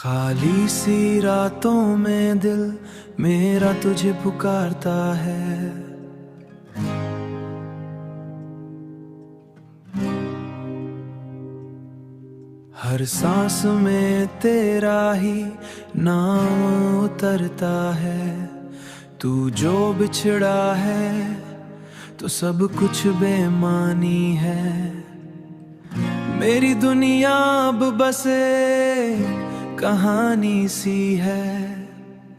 खाली सी रातों में दिल मेरा तुझे पुकारता है। हर सांस में तेरा ही नाम उतरता है। तू जो बिछड़ा है तो सब कुछ बेमानी है। मेरी दुनिया अब बसे कहानी सी है।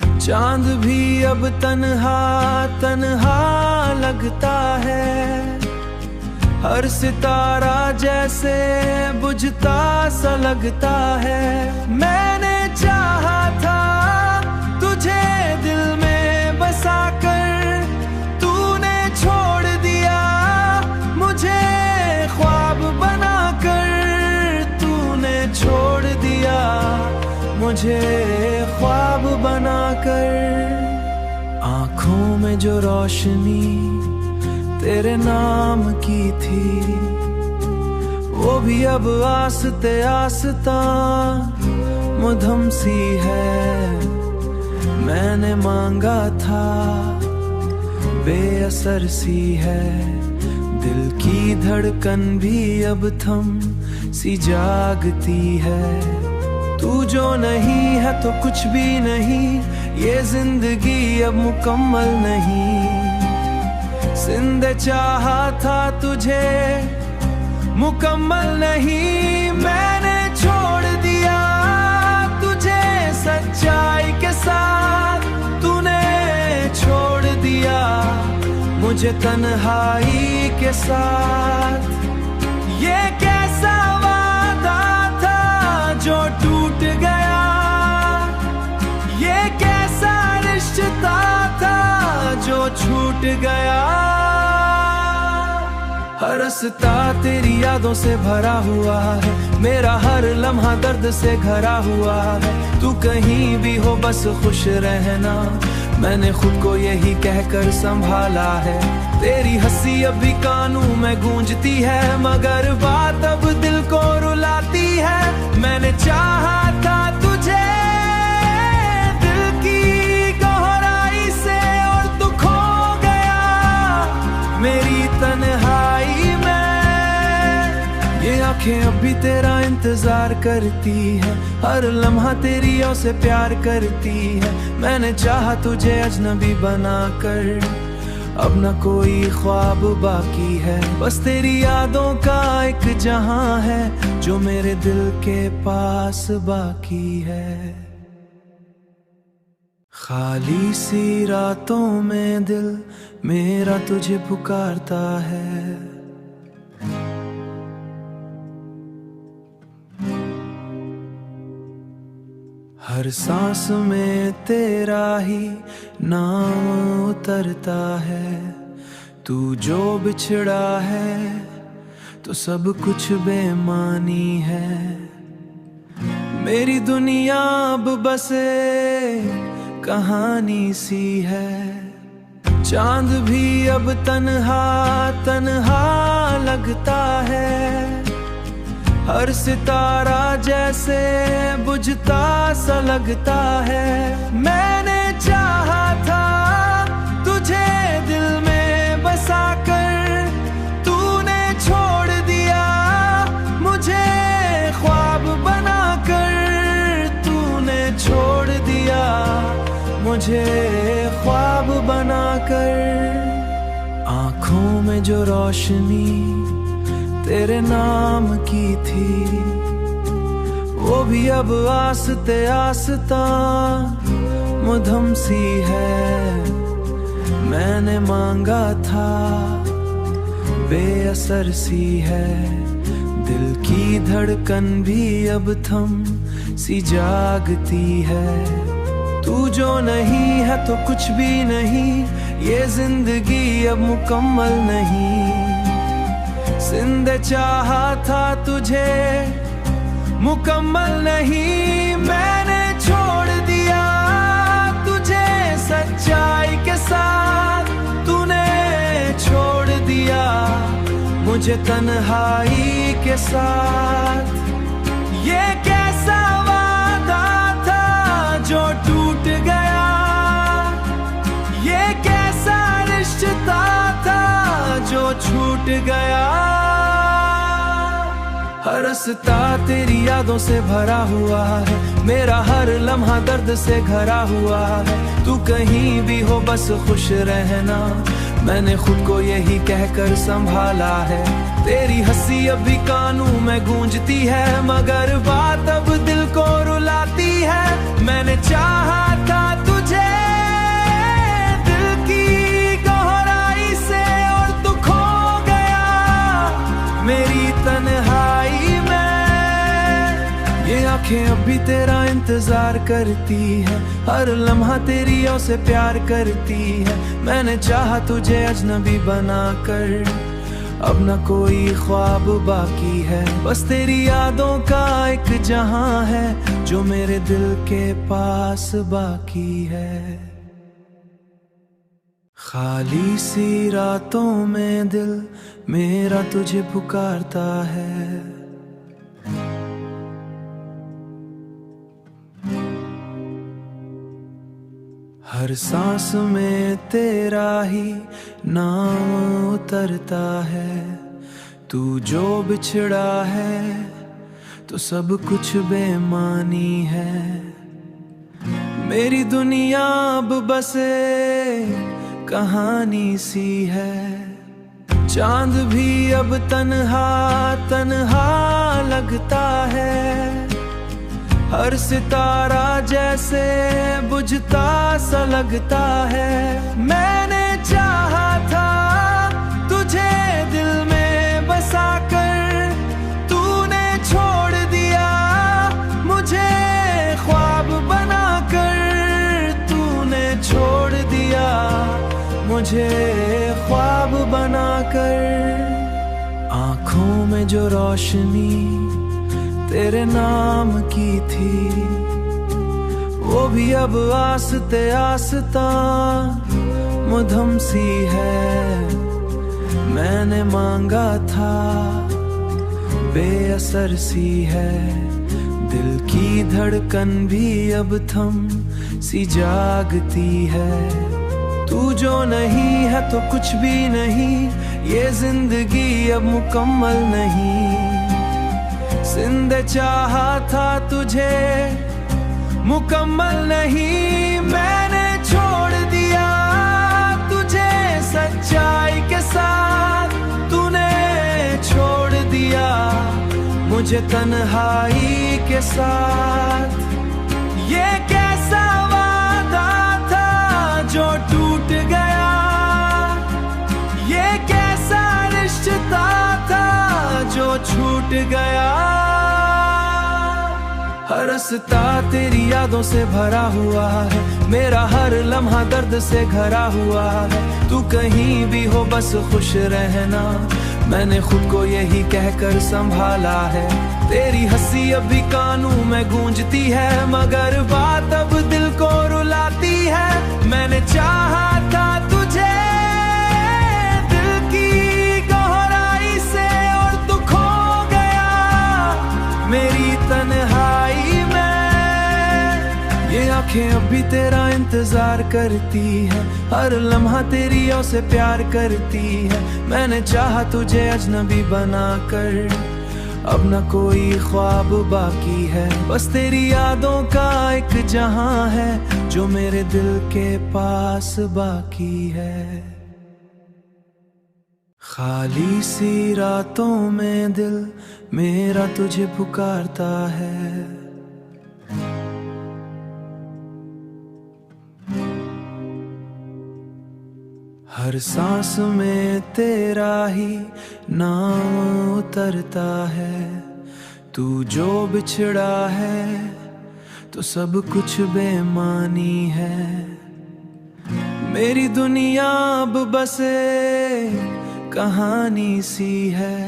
चांद भी अब तन्हा तन्हा लगता है। हर सितारा जैसे बुझता सा लगता है। मैंने चाहा था तुझे दिल में बसाकर, तूने छोड़ दिया मुझे ख्वाब बनाकर। तूने छोड़ दिया मुझे ख्वाब बनाकर। आँखों में जो रोशनी तेरे नाम की थी, वो भी अब आस्ते आस्ता मधुम सी है। मैंने मांगा था बेअसर सी है। दिल की धड़कन भी अब थम सी जागती है। तू जो नहीं है तो कुछ भी नहीं, ये जिंदगी अब मुकम्मल नहीं। जिंदे चाहा था तुझे मुकम्मल नहीं। मैंने छोड़ दिया तुझे सच्चाई के साथ, तूने छोड़ दिया मुझे तन्हाई के साथ। ये कैसा वादा था जो टूट गया, ये कैसा रिश्ता था जो छूट गया। हर रास्ता तेरी यादों से भरा हुआ है। मेरा हर लम्हा दर्द से घरा हुआ है। तू कहीं भी हो बस खुश रहना, मैंने खुद को यही कहकर संभाला है। तेरी हंसी अब भी कानों में गूंजती है, मगर बात अब दिल को रुलाती है। मैंने चाहा था तुझे दिल की गहराई से, और तू खो गया मेरी तन्हाई में। ये आंखें अब भी तेरा इंतजार करती है, हर लम्हा तेरी ओर से प्यार करती है। मैंने चाहा तुझे अजनबी बनाकर, अब न कोई ख्वाब बाकी है। बस तेरी यादों का एक जहां है जो मेरे दिल के पास बाकी है। खाली सी रातों में दिल मेरा तुझे पुकारता है। हर सांस में तेरा ही नाम उतरता है। तू जो बिछड़ा है तो सब कुछ बेमानी है। मेरी दुनिया अब बसे कहानी सी है। चांद भी अब तन्हा तन्हा लगता है। हर सितारा जैसे बुझता सा लगता है। मैंने चाहा था तुझे दिल में बसाकर, तूने छोड़ दिया मुझे ख्वाब बनाकर। तूने छोड़ दिया मुझे ख्वाब बनाकर। आँखों में जो रोशनी तेरे नाम की थी, वो भी अब आस्ते आस्ता मधुम सी है। मैंने मांगा था बेअसर सी है। दिल की धड़कन भी अब थम सी जागती है। तू जो नहीं है तो कुछ भी नहीं, ये जिंदगी अब मुकम्मल नहीं। जिंदे चाहा था तुझे मुकम्मल नहीं। मैंने छोड़ दिया तुझे सच्चाई के साथ, तूने छोड़ दिया मुझे तन्हाई के साथ। ये कैसा वादा गया। हर रास्ता तेरी यादों से भरा हुआ है, मेरा हर लम्हा दर्द से घरा हुआ है। तू कहीं भी हो बस खुश रहना, मैंने खुद को यही कहकर संभाला है। तेरी हंसी अब भी कानों में गूंजती है, मगर बात अब दिल को रुलाती है। मैंने चाहा था तुझे दिल की गहराई से, और तू खो गया मेरी तन्हाई में। ये आंखें अब भी तेरा इंतजार करती है, हर लम्हा तेरी ओर से प्यार करती है। मैंने चाहा तुझे अजनबी बनाकर, अब न कोई ख्वाब बाकी है, बस तेरी यादों का एक जहां है जो मेरे दिल के पास बाकी है। खाली सी रातों में दिल मेरा तुझे पुकारता है। हर सांस में तेरा ही नाम उतरता है। तू जो बिछड़ा है तो सब कुछ बेमानी है। मेरी दुनिया अब बसे कहानी सी है, चांद भी अब तन्हा तन्हा लगता है। हर सितारा जैसे बुझता सा लगता है। मैंने चाहा था तुझे दिल में बसाकर, तूने छोड़ दिया मुझे ख्वाब बनाकर। तूने छोड़ दिया मुझे ख्वाब बनाकर। आँखों में जो रोशनी तेरे नाम की थी, वो भी अब आस्ते आस्ता मधुम सी है। मैंने मांगा था बेअसर सी है, दिल की धड़कन भी अब थम सी जागती है। तू जो नहीं है तो कुछ भी नहीं, ये जिंदगी अब मुकम्मल नहीं। जिंदे चाहा था तुझे मुकम्मल नहीं, मैंने छोड़ दिया तुझे सच्चाई के साथ। तूने छोड़ दिया मुझे तन्हाई के साथ। ये कैसा वादा था जो टूट गया, ये कैसा रिश्ता था जो छूट गया। हर रास्ता तेरी यादों से भरा हुआ है, मेरा हर लम्हा दर्द से घरा हुआ है। तू कहीं भी हो बस खुश रहना, मैंने खुद को यही कहकर संभाला है। तेरी हंसी अब भी कानों में गूंजती है, मगर बात अब दिल को रुलाती है। मैंने चाहा था तुझे दिल की गहराई से, और तू खो गया मेरी तन्हाई में। ये आंखें अब भी तेरा इंतजार करती है, हर लम्हा तेरी ओर से प्यार करती है। मैंने चाहा तुझे अजनबी बनाकर, अब न कोई ख्वाब बाकी है, बस तेरी यादों का एक जहां है जो मेरे दिल के पास बाकी है। खाली सी रातों में दिल मेरा तुझे पुकारता है। हर सांस में तेरा ही नाम उतरता है। तू जो बिछड़ा है तो सब कुछ बेमानी है। मेरी दुनिया अब बसे कहानी सी है,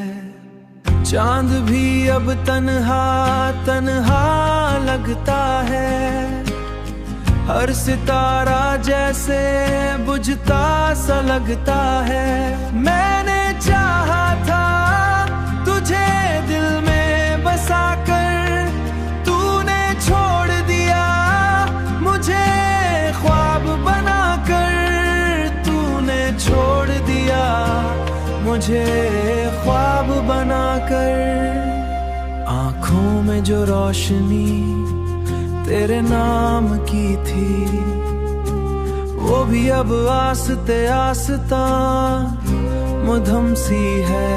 चांद भी अब तन्हा तन्हा लगता है। हर सितारा जैसे बुझता सा लगता है। मैंने चाहा था तुझे दिल में बसाकर, तूने छोड़ दिया मुझे ख्वाब बनाकर। तूने छोड़ दिया मुझे आँखों में जो रोशनी तेरे नाम की थी, वो भी अब आस्ते आस्ता मधुम सी है।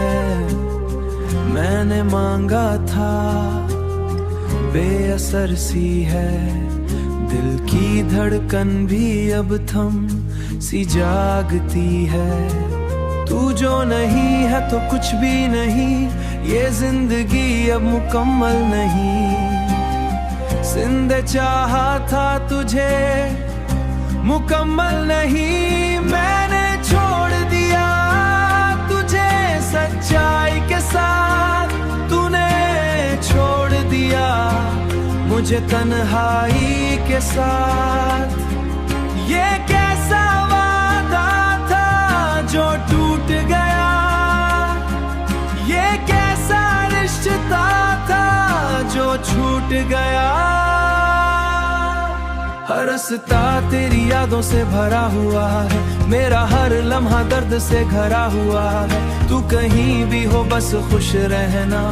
मैंने मांगा था बेअसर सी है, दिल की धड़कन भी अब थम सी जागती है। तू जो नहीं है तो कुछ भी नहीं, ये जिंदगी अब मुकम्मल नहीं। जिंदे चाहा था तुझे मुकम्मल नहीं, मैंने छोड़ दिया तुझे सच्चाई के साथ। तूने छोड़ दिया मुझे तन्हाई के साथ। ये कैसा वादा था जो टूट गया, ये कैसा रिश्ता था जो छूट गया। हर रास्ता तेरी यादों से भरा हुआ है, मेरा हर लम्हा दर्द से घरा हुआ है। तू कहीं भी हो बस खुश रहना,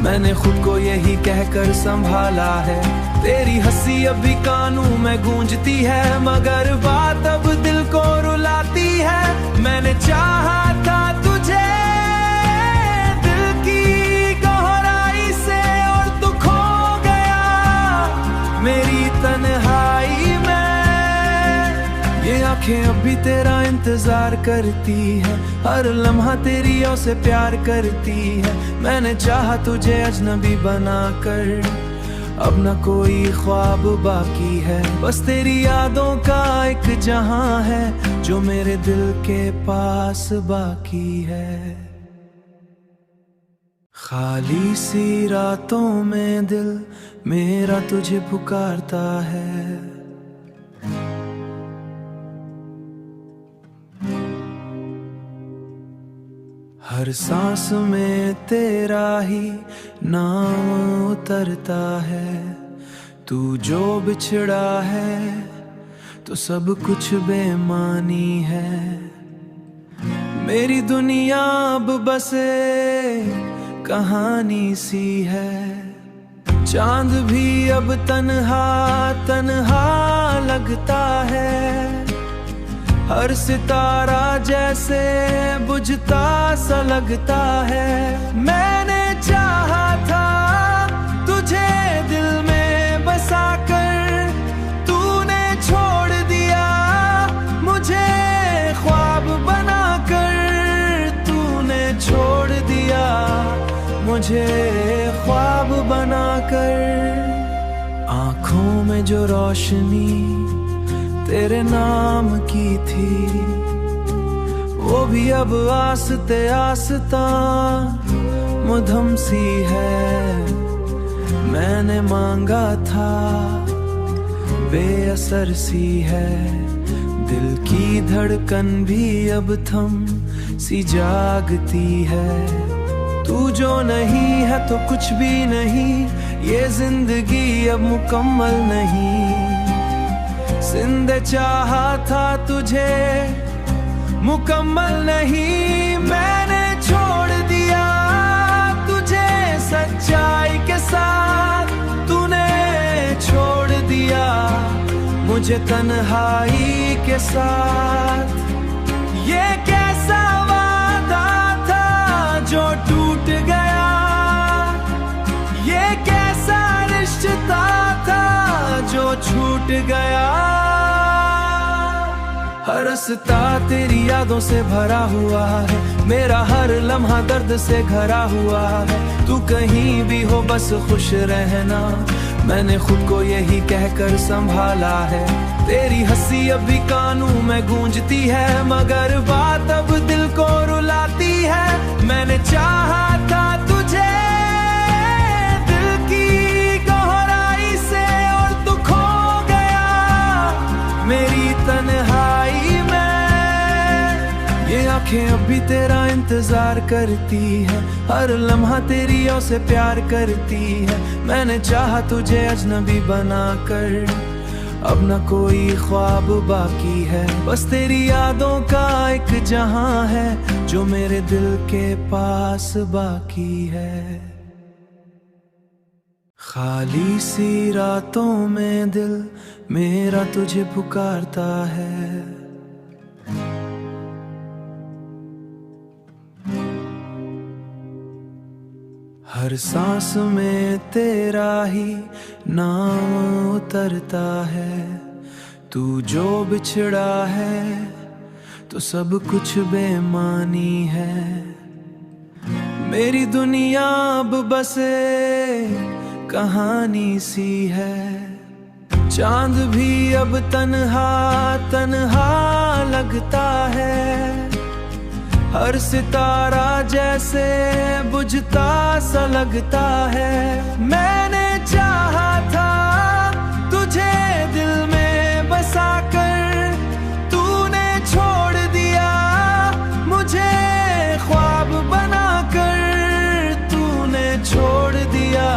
मैंने खुद को यही कहकर संभाला है। तेरी हंसी अब भी कानों में गूंजती है, मगर बात अब दिल को रुलाती है। मैंने चाहा था तुझे दिल की गहराई से, और तू खो गया मेरी तन्हाई में। ये आंखें अब भी तेरा इंतजार करती है, हर लम्हा तेरी ओर से प्यार करती है। मैंने चाहा तुझे अजनबी बनाकर, अब न कोई ख्वाब बाकी है। बस तेरी यादों का एक जहां है जो मेरे दिल के पास बाकी है। खाली सी रातों में दिल मेरा तुझे पुकारता है। हर सांस में तेरा ही नाम उतरता है। तू जो बिछड़ा है तो सब कुछ बेमानी है। मेरी दुनिया अब बसे कहानी सी है, चांद भी अब तन्हा तन्हा लगता है। हर सितारा जैसे बुझता सा लगता है। मैंने चाहा था तुझे दिल में बसाकर, तूने छोड़ दिया मुझे ख्वाब बनाकर। तूने छोड़ दिया मुझे ख्वाब बनाकर। आँखों में जो रोशनी तेरे नाम की थी, वो भी अब आस्ते आस्ता मधुम सी है। मैंने मांगा था बेअसर सी है, दिल की धड़कन भी अब थम सी जागती है। तू जो नहीं है तो कुछ भी नहीं, ये जिंदगी अब मुकम्मल नहीं। जिंदे चाहा था तुझे मुकम्मल नहीं, मैंने छोड़ दिया तुझे सच्चाई के साथ। तूने छोड़ दिया मुझे तन्हाई के साथ। ये कैसा वादा था जो टूट गया, ये कैसा रिश्ता था जो छूट गया। हर रास्ता तेरी यादों से भरा हुआ है, मेरा हर लम्हा दर्द से घरा हुआ है। तू कहीं भी हो बस खुश रहना, मैंने खुद को यही कहकर संभाला है। तेरी हंसी अब भी कानों में गूंजती है, मगर बात अब दिल को रुलाती है। मैंने चाहा था तुझे दिल की गहराई से, और तू खो गया मेरी तन्हाई में। ये आंखें अब भी तेरा इंतजार करती है, हर लम्हा तेरी ओर से प्यार करती है। मैंने चाहा तुझे अजनबी बनाकर, अब न कोई ख्वाब बाकी है। बस तेरी यादों का एक जहां है जो मेरे दिल के पास बाकी है। खाली सी रातों में दिल मेरा तुझे पुकारता है। हर सांस में तेरा ही नाम उतरता है। तू जो बिछड़ा है तो सब कुछ बेमानी है। मेरी दुनिया अब बसे कहानी सी है। चांद भी अब तन्हा तन्हा लगता है। हर सितारा जैसे बुझता सा लगता है। मैंने चाहा था तुझे दिल में बसाकर, तूने छोड़ दिया मुझे ख्वाब बनाकर। तूने छोड़ दिया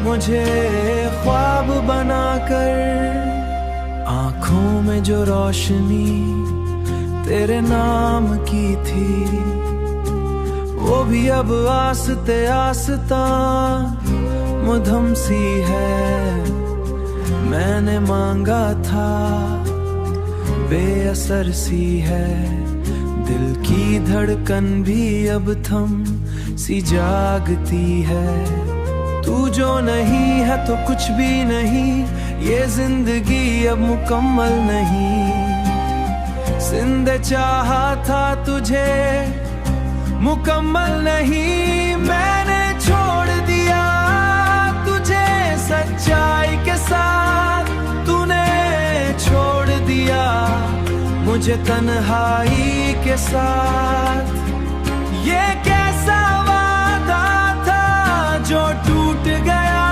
मुझे ख्वाब बनाकर। आँखों में जो रोशनी तेरे नाम की थी, वो भी अब आस्ते आस्ता मुधम सी है। मैंने मांगा था बेअसर सी है। दिल की धड़कन भी अब थम सी जागती है। तू जो नहीं है तो कुछ भी नहीं, ये जिंदगी अब मुकम्मल नहीं। जिंदे चाहा था तुझे मुकम्मल नहीं। मैंने छोड़ दिया तुझे सच्चाई के साथ। तूने छोड़ दिया मुझे तन्हाई के साथ। ये कैसा वादा था जो टूट गया।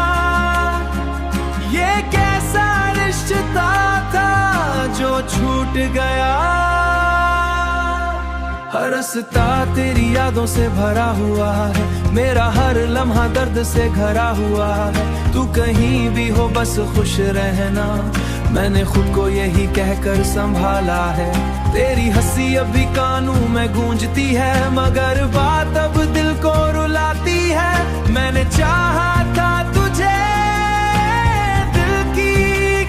ये कैसा रिश्ता था जो छूट गया। हर रास्ता तेरी यादों से भरा हुआ है। मेरा हर लम्हा दर्द से घरा हुआ है। तू कहीं भी हो बस खुश रहना, मैंने खुद को यही कहकर संभाला है। तेरी हंसी अब भी कानों में गूंजती है, मगर बात अब दिल को रुलाती है। मैंने चाहा था तुझे दिल की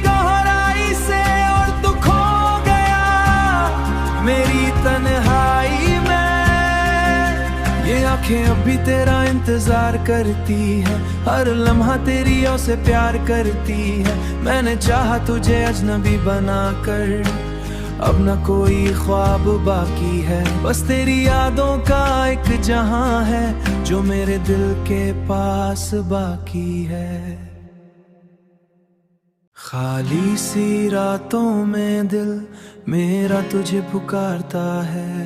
गहराई से, और तू खो गया मेरी तन्हाई में। ये आंखें अब भी तेरा इंतजार करती है, हर लम्हा तेरी ओर से प्यार करती है। मैंने चाहा तुझे अजनबी बनाकर, अब न कोई ख्वाब बाकी है। बस तेरी यादों का एक जहां है जो मेरे दिल के पास बाकी है। खाली सी रातों में दिल मेरा तुझे पुकारता है।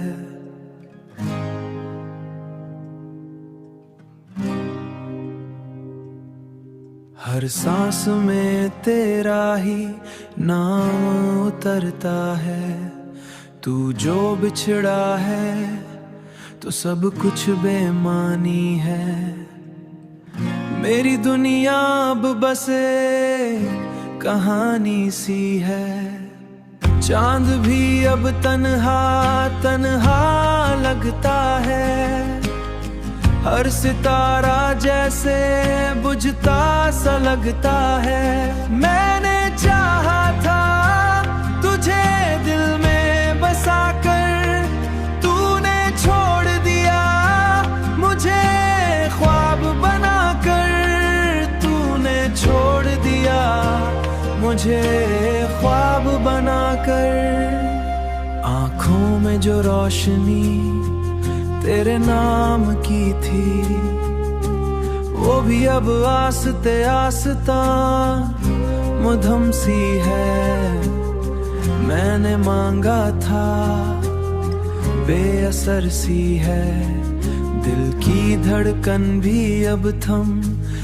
हर सांस में तेरा ही नाम उतरता है। तू जो बिछड़ा है तो सब कुछ बेमानी है। मेरी दुनिया अब बसे कहानी सी है। चांद भी अब तन्हा तन्हा लगता है। हर सितारा जैसे बुझता सा लगता है। मैंने चाहा था तुझे दिल में बसाकर, तूने छोड़ दिया मुझे ख्वाब बनाकर। तूने छोड़ दिया मुझे ख्वाब बनाकर। आँखों में जो रोशनी तेरे नाम की थी, वो भी अब आस्ते आस्ता मुधम सी है। मैंने मांगा था बेअसर सी है। दिल की धड़कन भी अब थम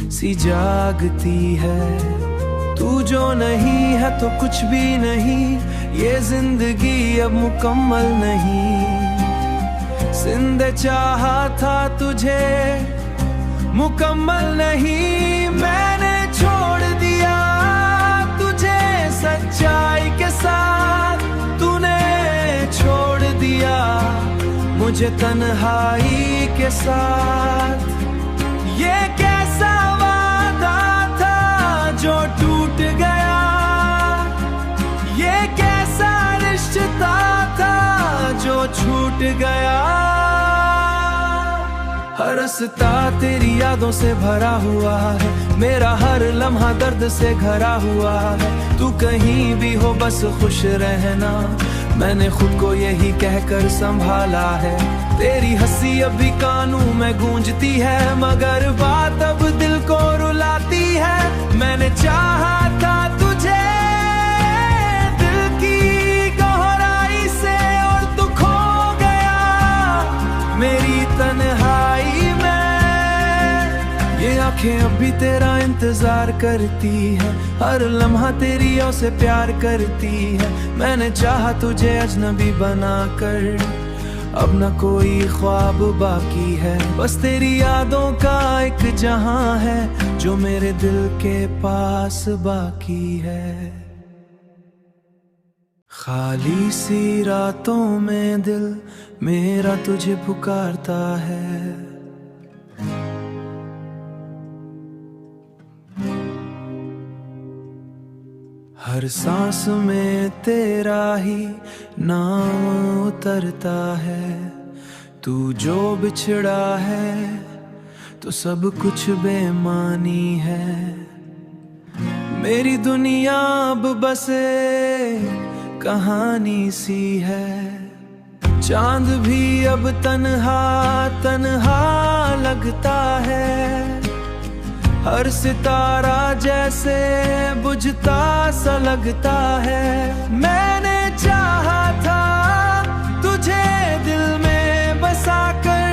सी जागती है। तू जो नहीं है तो कुछ भी नहीं, ये जिंदगी अब मुकम्मल नहीं। जिंदे चाहा था तुझे मुकम्मल नहीं। मैंने छोड़ दिया तुझे सच्चाई के साथ। तूने छोड़ दिया मुझे तन्हाई के साथ। ये कैसा वादा जो टूट गया। ये कैसा रिश्ता था जो छूट गया। हर रास्ता तेरी यादों से भरा हुआ है, मेरा हर लम्हा दर्द से घरा हुआ है। तू कहीं भी हो बस खुश रहना, मैंने खुद को यही कहकर संभाला है। तेरी हंसी अभी कानों में गूंजती है, मगर बात अब दिल को रुलाती है। मैंने चाहा था तुझे दिल की गहराई से, और तू खो गया मेरी तन्हाई में। ये आंखें अभी तेरा इंतजार करती है, हर लम्हा तेरी ओर से प्यार करती है। मैंने चाहा तुझे अजनबी बनाकर, अब न कोई ख्वाब बाकी है। बस तेरी यादों का एक जहां है, जो मेरे दिल के पास बाकी है। खाली सी रातों में दिल मेरा तुझे पुकारता है। हर सांस में तेरा ही नाम उतरता है। तू जो बिछड़ा है तो सब कुछ बेमानी है। मेरी दुनिया अब बसे कहानी सी है। चांद भी अब तन्हा तन्हा लगता है। हर सितारा जैसे बुझता सा लगता है। मैंने चाहा था तुझे दिल में बसाकर,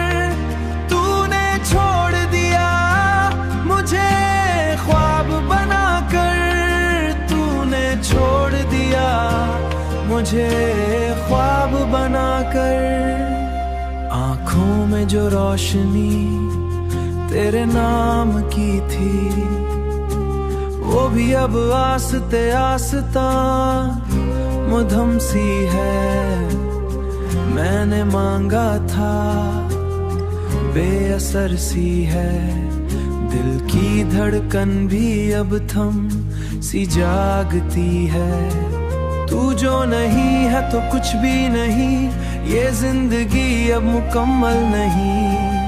तूने छोड़ दिया मुझे ख्वाब बनाकर। तूने छोड़ दिया मुझे ख्वाब बनाकर। आँखों में जो रोशनी तेरे नाम की थी, वो भी अब आस्ते आस्ता मुधम सी है। मैंने मांगा था बेअसर सी है। दिल की धड़कन भी अब थम सी जागती है। तू जो नहीं है तो कुछ भी नहीं, ये जिंदगी अब मुकम्मल नहीं।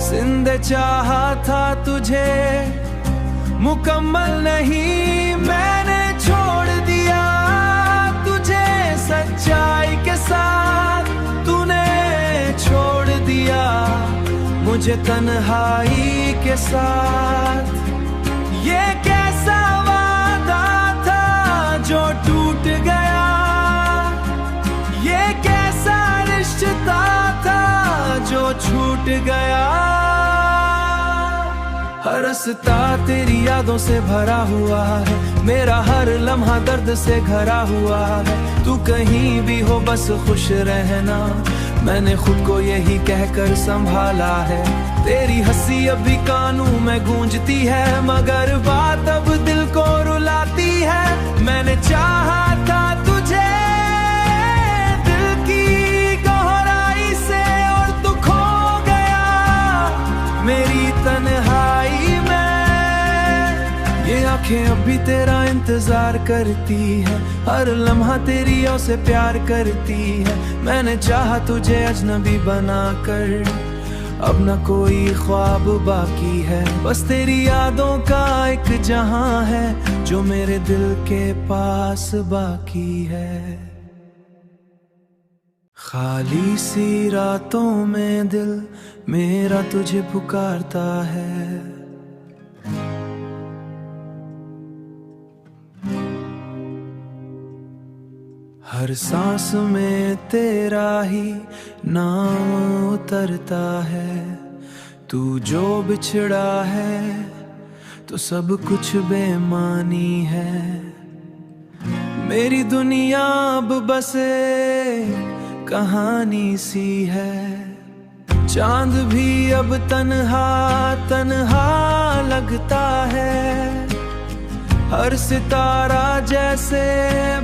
जिंदे चाहा था तुझे मुकम्मल नहीं। मैंने छोड़ दिया तुझे सच्चाई के साथ, तूने छोड़ दिया मुझे तन्हाई के साथ। ये कैसा वादा था जो टूट गया। ये कैसा रिश्ता था जो छूट गया। हर रास्ता तेरी यादों से भरा हुआ है, मेरा हर लम्हा दर्द से घरा हुआ है। तू कहीं भी हो बस खुश रहना, मैंने खुद को यही कहकर संभाला है। तेरी हंसी अभी कानों में गूंजती है, मगर बात अब दिल को रुलाती है। मैंने चाहा था तुझे दिल की गहराई से, और तू खो गया मेरी तन्हाई में। ये आंखें अभी तेरा इंतजार करती है, हर लम्हा तेरी ओर से प्यार करती है। मैंने चाहा तुझे अजनबी बनाकर, अब न कोई ख्वाब बाकी है। बस तेरी यादों का एक जहां है, जो मेरे दिल के पास बाकी है। खाली सी रातों में दिल मेरा तुझे पुकारता है। हर सांस में तेरा ही नाम उतरता है। तू जो बिछड़ा है तो सब कुछ बेमानी है। मेरी दुनिया अब बसे कहानी सी है। चांद भी अब तन्हा तन्हा लगता है। हर सितारा जैसे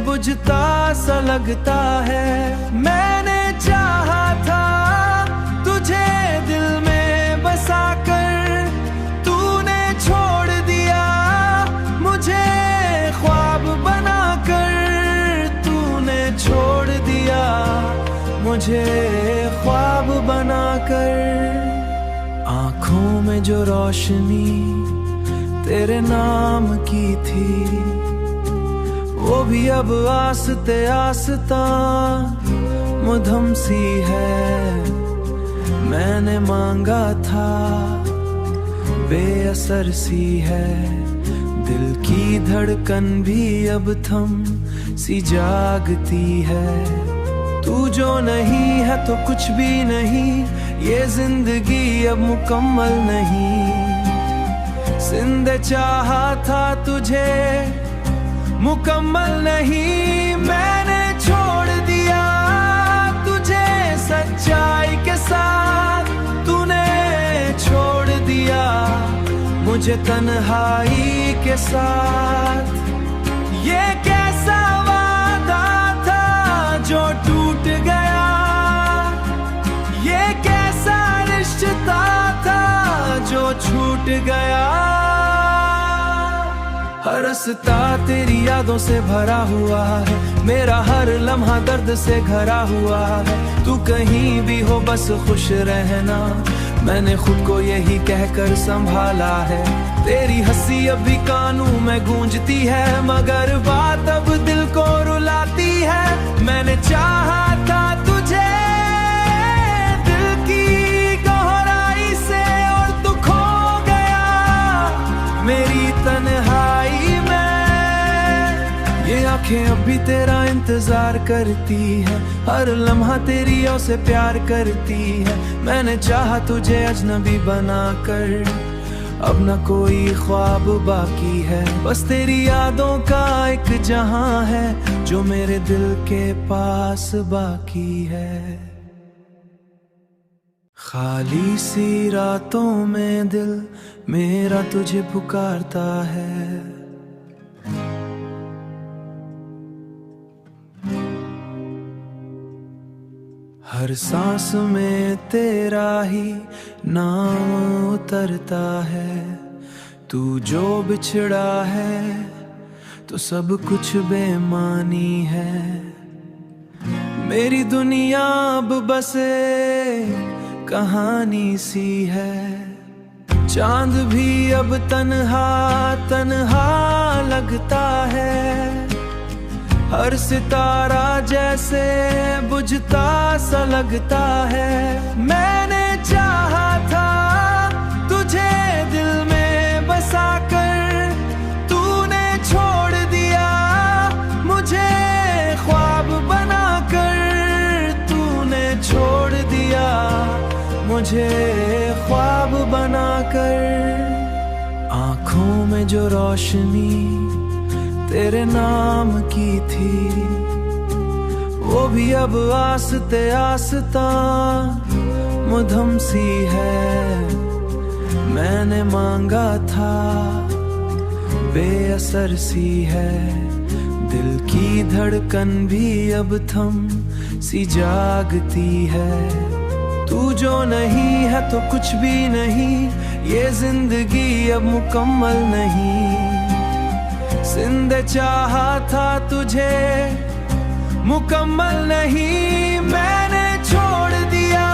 बुझता सा लगता है। मैंने चाहा था तुझे दिल में बसाकर, तूने छोड़ दिया मुझे ख्वाब बनाकर। आँखों में जो रोशनी तेरे नाम की थी, वो भी अब आस्ते आस्ता मधुम सी है। मैंने मांगा था बेअसर सी है, दिल की धड़कन भी अब थम सी जागती है। तू जो नहीं है तो कुछ भी नहीं, ये जिंदगी अब मुकम्मल नहीं। जिंदे चाहा था तुझे मुकम्मल नहीं, मैंने छोड़ दिया तुझे सच्चाई के साथ। तूने छोड़ दिया मुझे तन्हाई के साथ। ये कैसा वादा था जो टूट गया, ये कैसा रिश्ता था जो छूट गया। हर रास्ता तेरी यादों से भरा हुआ है, मेरा हर लम्हा दर्द से घरा हुआ है। तू कहीं भी हो बस खुश रहना, मैंने खुद को यही कहकर संभाला है। तेरी हंसी अब भी कानों में गूंजती है, मगर बात अब दिल को रुलाती है। मैंने चाहा था तुझे दिल की गहराई से, और तू खो गया मेरी तन्हाई में। ये आंखें अब भी तेरा इंतजार करती है, हर लम्हा तेरी ओर से प्यार करती है। मैंने चाहा तुझे अजनबी बनाकर, अब न कोई ख्वाब बाकी है, बस तेरी यादों का एक जहां है जो मेरे दिल के पास बाकी है। खाली सी रातों में दिल मेरा तुझे पुकारता है। हर सांस में तेरा ही नाम उतरता है। तू जो बिछड़ा है तो सब कुछ बेमानी है। मेरी दुनिया अब बसे कहानी सी है, चांद भी अब तन्हा तन्हा लगता है। हर सितारा जैसे बुझता सा लगता है। मैंने चाहा था तुझे दिल में बसाकर, तूने छोड़ दिया मुझे ख्वाब बनाकर। तूने छोड़ दिया मुझे ख्वाब बनाकर। आँखों में जो रोशनी तेरे नाम की थी, वो भी अब आस्ते आस्ता मधुम सी है। मैंने मांगा था बेअसर सी है, दिल की धड़कन भी अब थम सी जागती है। तू जो नहीं है तो कुछ भी नहीं, ये जिंदगी अब मुकम्मल नहीं। जिंदे चाहा था तुझे मुकम्मल नहीं, मैंने छोड़ दिया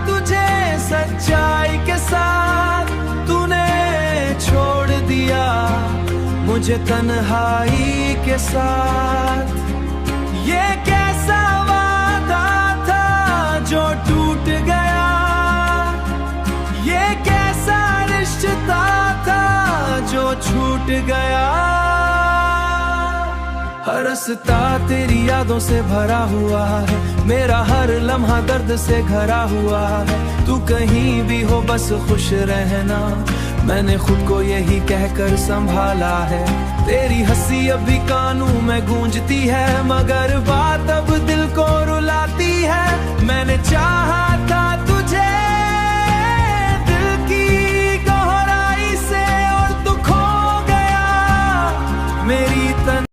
तुझे सच्चाई के साथ। तूने छोड़ दिया मुझे तन्हाई के साथ। ये कैसा वादा था जो टूट गया, ये कैसा रिश्ता था जो छूट गया। हर रास्ता तेरी यादों से भरा हुआ है, मेरा हर लम्हा दर्द से घरा हुआ है। तू कहीं भी हो बस खुश रहना, मैंने खुद को यही कहकर संभाला है। तेरी हंसी अब भी कानों में गूंजती है, मगर बात अब दिल को रुलाती है। मैंने चाहा